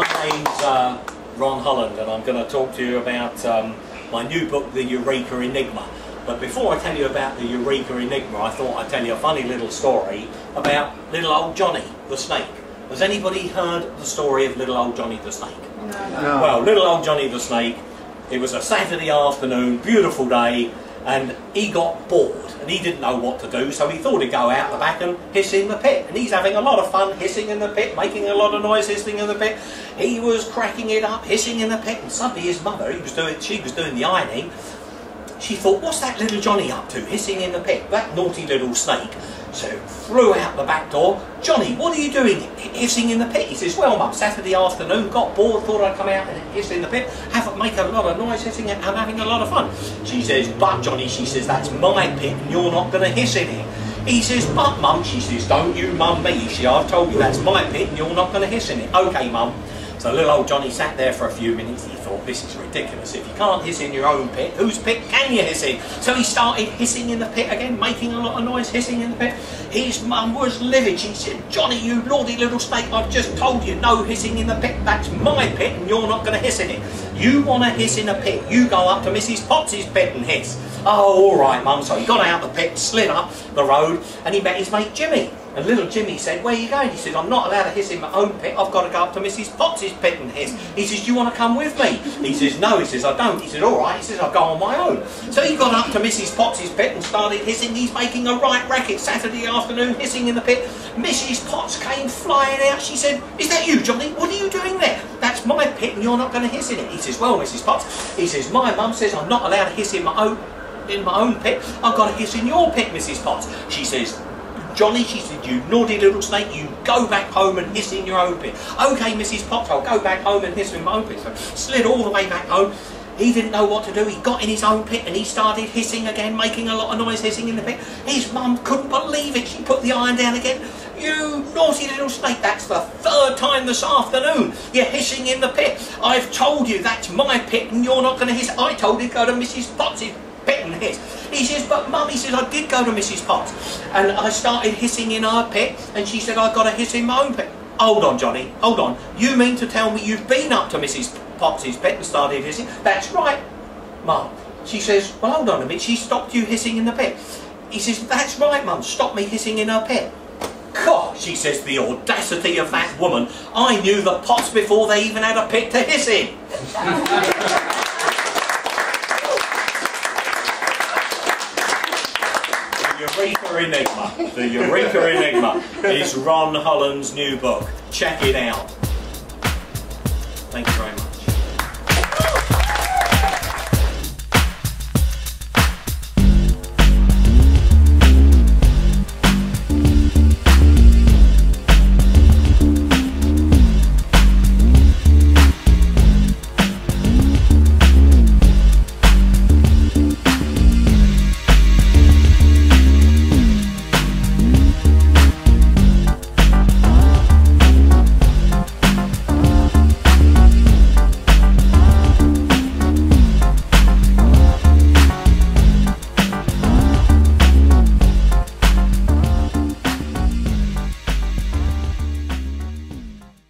My name's Ron Holland, and I'm going to talk to you about my new book, The Eureka Enigma. But before I tell you about the Eureka Enigma, I thought I'd tell you a funny little story about little old Johnny the snake. Has anybody heard the story of little old Johnny the snake? No. Well, little old Johnny the snake, it was a Saturday afternoon, beautiful day, and he got bored and he didn't know what to do, so he thought he'd go out the back and hiss in the pit. And he's having a lot of fun hissing in the pit, making a lot of noise hissing in the pit. He was cracking it up, hissing in the pit, and suddenly his mother, she was doing the ironing. She thought, what's that little Johnny up to, hissing in the pit? That naughty little snake. So flew out the back door. Johnny, what are you doing hissing in the pit? He says, well, Mum, Saturday afternoon, got bored, thought I'd come out and hiss in the pit, make a lot of noise hissing and having a lot of fun. She says, but Johnny, she says, that's my pit and you're not going to hiss in it. He says, but Mum, she says, don't you mum me. She, I've told you that's my pit and you're not going to hiss in it. Okay, Mum. So little old Johnny sat there for a few minutes. He thought, this is ridiculous. If you can't hiss in your own pit, whose pit can you hiss in? So he started hissing in the pit again, making a lot of noise, hissing in the pit. His mum was livid. She said, Johnny, you naughty little snake, I've just told you, no hissing in the pit. That's my pit and you're not going to hiss in it. You want to hiss in a pit, you go up to Mrs. Potts's pit and hiss. Oh, all right, Mum. So he got out the pit, slid up the road, and he met his mate Jimmy. And little Jimmy said, where are you going? He said, I'm not allowed to hiss in my own pit. I've got to go up to Mrs. Potts's pit and hiss. He says, do you want to come with me? He says, no. He says, I don't. He said, all right. He says, I'll go on my own. So he got up to Mrs. Potts's pit and started hissing. He's making a right racket Saturday afternoon, hissing in the pit. Mrs. Potts came flying out. She said, is that you, Johnny? What are you doing there? That's my pit and you're not going to hiss in it. He says, well, Mrs. Potts, he says, my mum says I'm not allowed to hiss in my own pit. I've got to hiss in your pit, Mrs. Potts. She says, Johnny, she said, you naughty little snake, you go back home and hiss in your own pit. Okay, Mrs. Potts, I'll go back home and hiss in my own pit. So slid all the way back home. He didn't know what to do. He got in his own pit and he started hissing again, making a lot of noise hissing in the pit. His mum couldn't believe it. She put the iron down again. You naughty little snake, that's the third time this afternoon you're hissing in the pit. I've told you that's my pit and you're not going to hiss. I told you to go to Mrs. Potts' pit and hiss. He says, but Mum, he says, I did go to Mrs. Potts and I started hissing in her pit and she said I've got to hiss in my own pit. Hold on, Johnny, hold on. You mean to tell me you've been up to Mrs. Potts' pit and started hissing? That's right, Mum. She says, well, hold on a minute, she stopped you hissing in the pit. He says, that's right, Mum, stop me hissing in her pit. God, she says, the audacity of that woman. I knew the Potts before they even had a pit to hiss in. Eureka Enigma. The Eureka Enigma is Ron Holland's new book. Check it out. Thank you very much.